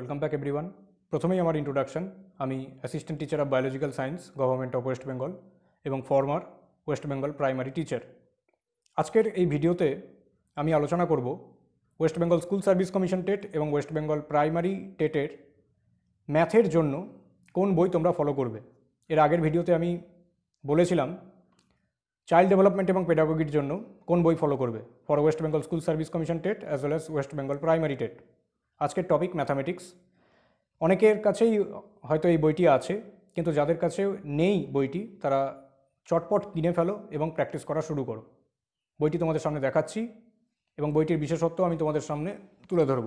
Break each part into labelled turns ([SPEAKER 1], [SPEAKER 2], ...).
[SPEAKER 1] Welcome back everyone. প্রথমেই আমার introduction. আমি assistant teacher of biological science, government of West Bengal এবং former West Bengal primary teacher. আজকের এই ভিডিওতে আমি আলোচনা করব West Bengal school service commission TET এবং ওয়েস্ট বেঙ্গল প্রাইমারি টেটের ম্যাথের জন্য কোন বই তোমরা ফলো করবে। এর আগের ভিডিওতে আমি বলেছিলাম চাইল্ড ডেভেলপমেন্ট এবং পেডাগোগির জন্য কোন বই ফলো করবে for West Bengal school service commission TET as well as West Bengal primary TET. আজকের টপিক ম্যাথামেটিক্স। অনেকের কাছেই হয়তো এই বইটি আছে, কিন্তু যাদের কাছে নেই বইটি তারা চটপট কিনে ফেলো এবং প্র্যাকটিস করা শুরু করো। বইটি তোমাদের সামনে দেখাচ্ছি এবং বইটির বিশেষত্ব আমি তোমাদের সামনে তুলে ধরব।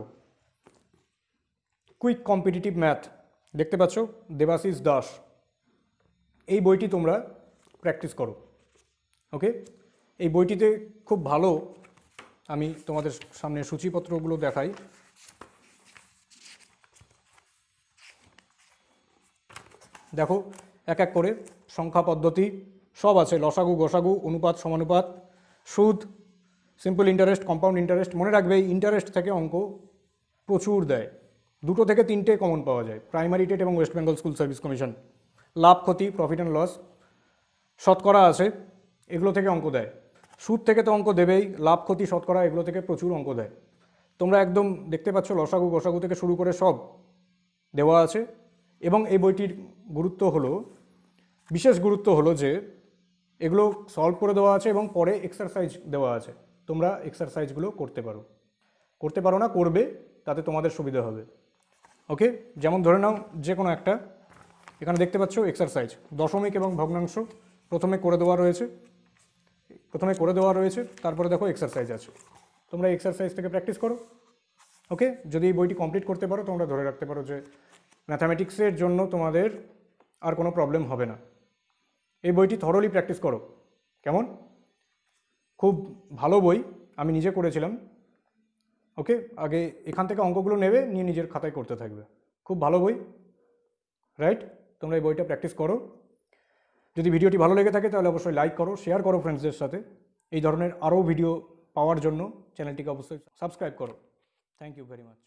[SPEAKER 1] কুইক কম্পিটিটিভ ম্যাথ, দেখতে পাচ্ছ দেবাশিস দাস। এই বইটি তোমরা প্র্যাকটিস করো। ওকে, এই বইটিতে খুব ভালো, আমি তোমাদের সামনে সূচিপত্রগুলো দেখাই। দেখো, এক এক করে সংখ্যা পদ্ধতি সব আছে, লসাগু, গসাগু, অনুপাত, সমানুপাত, সুদ, সিম্পল ইন্টারেস্ট, কম্পাউন্ড ইন্টারেস্ট। মনে রাখবে এই ইন্টারেস্ট থেকে অঙ্ক প্রচুর দেয়, 2 থেকে 3টে কমন পাওয়া যায় প্রাইমারি টেট এবং West Bengal school service commission. লাভ ক্ষতি, প্রফিট অ্যান্ড লস, শতকরা আছে, এগুলো থেকে অঙ্ক দেয়। সুদ থেকে তো অঙ্ক দেবেই, লাভ ক্ষতি, শতকরা এগুলো থেকে প্রচুর অঙ্ক দেয়। তোমরা একদম দেখতে পাচ্ছ লসাগু গসাগু থেকে শুরু করে সব দেওয়া আছে। এবং এই বইটির গুরুত্ব হলো, বিশেষ গুরুত্ব হলো যে এগুলো সলভ করে দেওয়া আছে এবং পরে এক্সারসাইজ দেওয়া আছে। তোমরা এক্সারসাইজগুলো করতে পারো না, করবে, তাতে তোমাদের সুবিধা হবে। ওকে, যেমন ধরে নাও যে কোনো একটা, এখানে দেখতে পাচ্ছ এক্সারসাইজ, দশমিক এবং ভগ্নাংশ প্রথমে করে দেওয়া রয়েছে, তারপরে দেখো এক্সারসাইজ আছে। তোমরা এক্সারসাইজ থেকে প্র্যাকটিস করো। ওকে, যদি এই বইটি কমপ্লিট করতে পারো তোমরা ধরে রাখতে পারো যে ম্যাথামেটিক্সের জন্য তোমাদের আর কোনো প্রবলেম হবে না। এই বইটি থরলি প্র্যাকটিস করো। কেমন? খুব ভালো বই, আমি নিজে করেছিলাম। ওকে, আগে এখান থেকে অঙ্কগুলো নেবে, নিয়ে নিজের খাতায় করতে থাকবে। খুব ভালো বই, রাইট? তোমরা এই বইটা প্র্যাকটিস করো। যদি ভিডিওটি ভালো লেগে থাকে তাহলে অবশ্যই লাইক করো, শেয়ার করো ফ্রেন্ডসদের সাথে। এই ধরনের আরও ভিডিও পাওয়ার জন্য চ্যানেলটিকে অবশ্যই সাবস্ক্রাইব করো। Thank you very much.